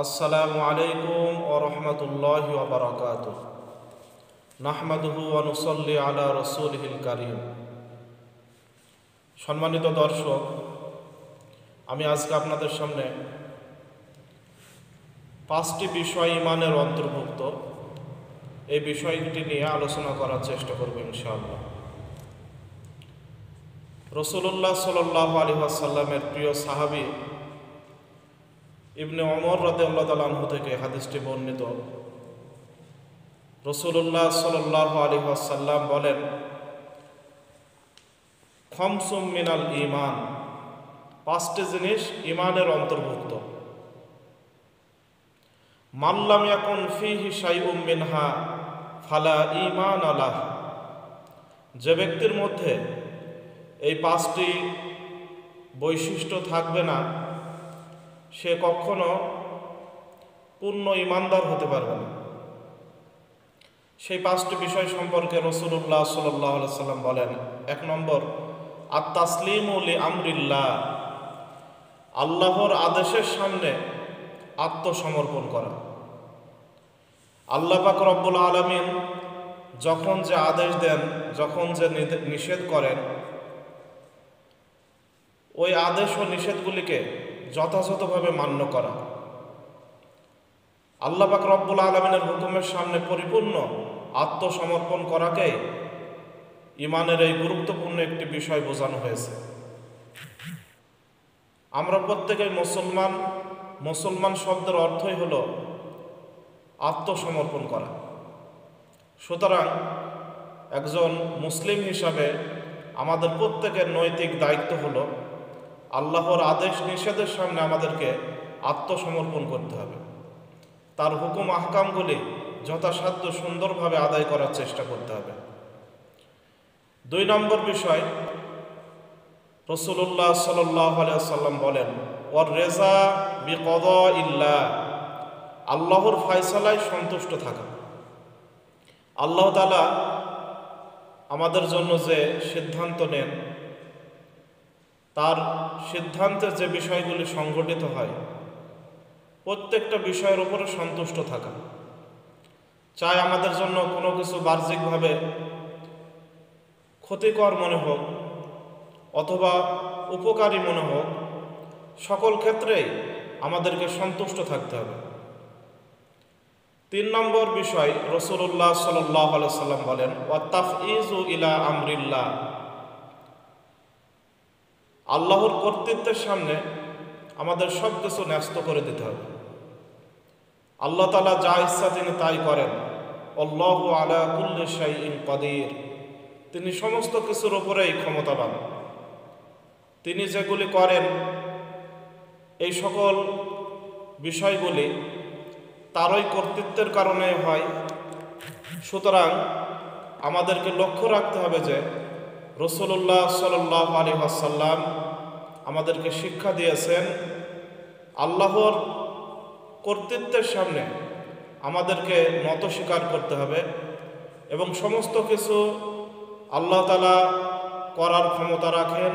আসসালামু আলাইকুম ওয়া রাহমাতুল্লাহি ওয়া বারাকাতুহু। নাহমাদুহু ওয়া নুসাল্লি আলা রাসূলিহিল কারীম। সম্মানিত দর্শক, আমি আজকে আপনাদের সামনে 5টি বিষয় ঈমানের অন্তর্ভুক্ত এই বিষয়টি নিয়ে আলোচনা করার চেষ্টা করব ইনশাআল্লাহ। রাসূলুল্লাহ সাল্লাল্লাহু আলাইহি ওয়াসাল্লামের প্রিয় সাহাবী ইবনে ওমর রাদিয়াল্লাহু তাআলা আনহু থেকে হাদিসটি বর্ণিত। রাসূলুল্লাহ সাল্লাল্লাহু আলাইহি ওয়াসাল্লাম বলেন, খামসুম মিনাল ঈমান, 5টি জিনিস ঈমানের অন্তর্ভুক্ত। মান লাম ইয়াকুন ফীহি শাইউম মিনহা ফালা ঈমান লাহ, যে ব্যক্তির মধ্যে এই 5টি বৈশিষ্ট্য থাকবে না সে কখনো পূর্ণ ঈমানদার হতে পারবে না। সেই 5টি বিষয় সম্পর্কে রাসূলুল্লাহ সাল্লাল্লাহু আলাইহি ওয়াসাল্লাম বলেন, 1 নম্বর আত-তাসলিমু লিআমরিল্লাহ, আল্লাহর আদেশের সামনে আত্মসমর্পণ করা। আল্লাহ পাক রব্বুল আলামিন যখন যে আদেশ দেন, যখন যে নিষেধ করেন, ওই আদেশ ও নিষেধগুলিকে যথাযথভাবে মান্য করা। আল্লাহ পাক রব্বুল আলামিনের হুকুমের সামনে পরিপূর্ণ আত্মসমর্পণ করাকে ঈমানের এই গুরুত্বপূর্ণ একটি বিষয় বোঝানো হয়েছে। আমরা প্রত্যেকেই মুসলমান। মুসলমান শব্দের অর্থই হলো আত্মসমর্পণ করা। সুতরাং একজন মুসলিম হিসাবে আমাদের প্রত্যেকের নৈতিক দায়িত্ব হলো আল্লাহর আদেশ নিষেধের সামনে আমাদেরকে আত্মসমর্পণ করতে হবে, তার হুকুম আহকামগুলি যথাসাধ্য সুন্দরভাবে আদায় করার চেষ্টা করতে হবে। 2 নম্বর বিষয়, রাসূলুল্লাহ সাল্লাল্লাহু আলাইহি ওয়াসাল্লাম বলেন, ওয়ার রেজা বিকদাইল্লাহ, আল্লাহর ফয়সালায় সন্তুষ্ট থাকা। আল্লাহ তাআলা আমাদের জন্য যে সিদ্ধান্ত নেন, তার সিদ্ধান্তে যে বিষয়গুলি সংঘটিত হয়, প্রত্যেকটা বিষয়ের উপরে সন্তুষ্ট থাকা। চাই আমাদের জন্য কোনো কিছু বাহ্যিকভাবে ক্ষতিকর মনে হোক অথবা উপকারী মনে হোক, সকল ক্ষেত্রেই আমাদেরকে সন্তুষ্ট থাকতে হবে। 3 নম্বর বিষয়, রাসূলুল্লাহ সাল্লাল্লাহু আলাইহি ওয়াসাল্লাম বলেন, ওয়া তাফইযু ইলা আমরিল্লাহ, আল্লাহর কর্তৃত্বের সামনে আমাদের সব কিছু ন্যস্ত করে দিতে হবে। আল্লাহ তাআলা যা ইচ্ছা তিনি তাই করেন। আল্লাহু আলা কুল্লি শাইইন কাদির, তিনি সমস্ত কিছুর উপরেই ক্ষমতাবান। তিনি যেগুলি করেন এই সকল বিষয়গুলি তারই কর্তৃত্বের কারণে হয়। সুতরাং আমাদেরকে লক্ষ্য রাখতে হবে যে রাসূলুল্লাহ সাল্লাল্লাহু আলাইহি ওয়াসাল্লাম আমাদেরকে শিক্ষা দিয়েছেন আল্লাহর কর্তৃত্বের সামনে আমাদেরকে নত স্বীকার করতে হবে এবং সমস্ত কিছু আল্লাহ তাআলা করার ক্ষমতা রাখেন,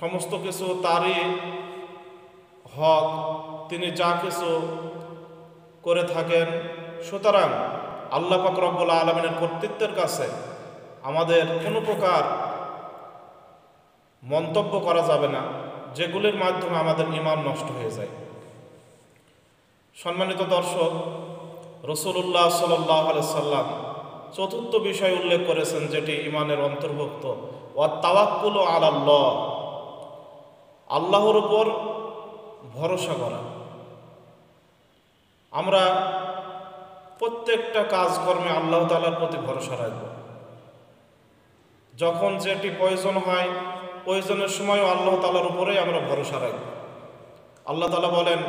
সমস্ত কিছু তারই হক, তিনি যা কিছু করে থাকেন। সুতরাং আল্লাহ পাক রব্বুল আলামিনের কর্তৃত্বের কাছে আমাদের কোনো প্রকার মন্তব্য করা যাবে না, যেগুলির মাধ্যমে আমাদের ঈমান নষ্ট হয়ে যায়। সম্মানিত দর্শক, রাসূলুল্লাহ সাল্লাল্লাহু আলাইহি ওয়াসাল্লাম 4র্থ বিষয় উল্লেখ করেছেন, যেটি ঈমানের অন্তর্ভুক্ত, ওয়া তাওয়াক্কুলু আলাল্লাহ, আল্লাহর উপর ভরসা করা। আমরা প্রত্যেকটা কাজকর্মে আল্লাহ তাআলার প্রতি ভরসা রাখব। যখন যেটি প্রয়োজন হয়, প্রয়োজনের সময়ও আল্লাহ তাআলার উপরেই আমরা ভরসা রাখব। আল্লাহ তাআলা বলেন,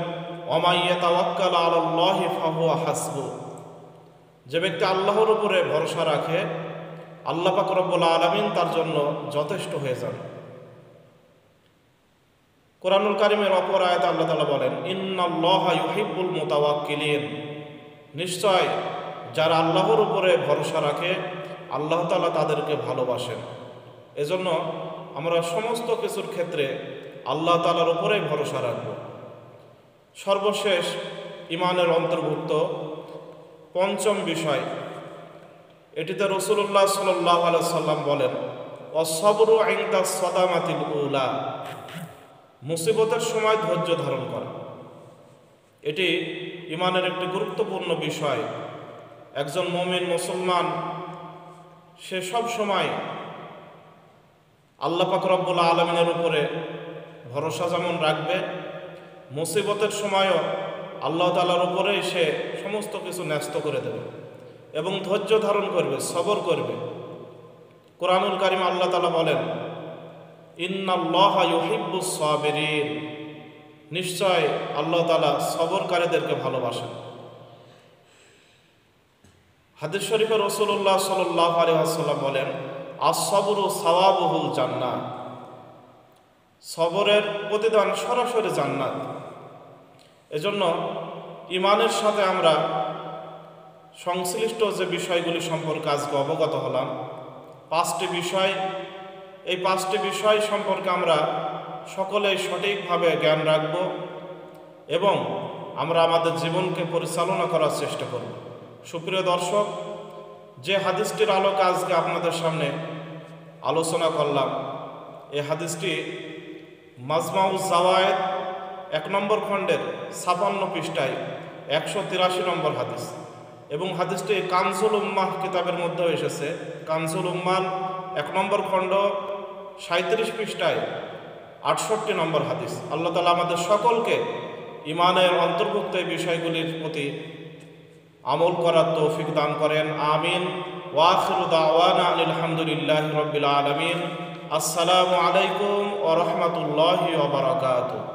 ওয়া মান ইয়াতাওয়াক্কাল আলাল্লাহি ফাহুয়া হাসবু, যে ব্যক্তি আল্লাহর উপরে ভরসা রাখে আল্লাহ পাক রব্বুল আলামিন তার জন্য যথেষ্ট হয়ে যান। কোরআনুল কারীমের অপর আয়াতে আল্লাহ তাআলা বলেন, ইন্নাল্লাহা ইউহিব্বুল মুতাওয়াক্কিলিন, নিশ্চয় যারা আল্লাহর উপরে ভরসা রাখে আল্লাহ তাআলা তাদেরকে ভালোবাসেন। এজন্য আমরা সমস্ত কিছুর ক্ষেত্রে আল্লাহ তাআলার উপরেই ভরসা রাখব। সর্বশেষ ইমানের অন্তর্ভুক্ত পঞ্চম বিষয়, এটিতে রাসূলুল্লাহ সাল্লাল্লাহু আলাইহি সাল্লাম বলেন, অসবরু ইনদা সাদামাতিল উলা, মুসিবতের সময় ধৈর্য ধারণ করা। এটি ইমানের একটি গুরুত্বপূর্ণ বিষয়। একজন মুমিন মুসলমান সে সব সময় আল্লাহ পাক রব্বুল আলামিনের উপরে ভরসা যেমন রাখবে, মুসিবতের সময়ও আল্লাহ তাআলার উপরেই সে সমস্ত কিছু ন্যস্ত করে দেবে এবং ধৈর্য ধারণ করবে, সবর করবে। কোরআনুল কারীম আল্লাহ তাআলা বলেন, ইন্নাল্লাহা ইউহিব্বুস সাবিরিন, নিশ্চয় আল্লাহ তাআলা সবরকারীদেরকে ভালোবাসেন। হাদিস শরীফে রাসূলুল্লাহ সাল্লাল্লাহু আলাইহি ওয়াসাল্লাম বলেন, আস-সাবরু সাওয়াবুহুল জান্নাহ, সবরের প্রতিদান সরাসরি জান্নাত। এজন্য ইমানের সাথে আমরা সংশ্লিষ্ট যে বিষয়গুলি সম্পর্কে আজকে অবগত হলাম, 5টি বিষয়, এই 5টি বিষয় সম্পর্কে আমরা সকলেই সঠিকভাবে জ্ঞান রাখব এবং আমরা আমাদের জীবনকে পরিচালনা করার চেষ্টা করব। সুপ্রিয় দর্শক, যে হাদিসটির আলোকে আজকে আপনাদের সামনে আলোচনা করলাম, এই হাদিসটি মাজমাউজ জাওয়ায়েদ 1 নম্বর খণ্ডের 56 পৃষ্ঠায় 183 নম্বর হাদিস, এবং হাদিসটি কানজুল উম্মাহ কিতাবের মধ্যেও এসেছে। কানজুল উম্মাহ 1 নম্বর খণ্ড 37 পৃষ্ঠায় 68 নম্বর হাদিস। আল্লাহ তাআলা আমাদের সকলকে ইমানের অন্তর্ভুক্ত এই বিষয়গুলির প্রতি আমল করার তৌফিক দান করেন, আমিন। ওয়া আখিরু দাওয়ানা আলহামদুলিল্লাহি রাব্বিল আলামিন। আসসালামু আলাইকুম ওয়া রাহমাতুল্লাহি ওয়া বারাকাতুহু।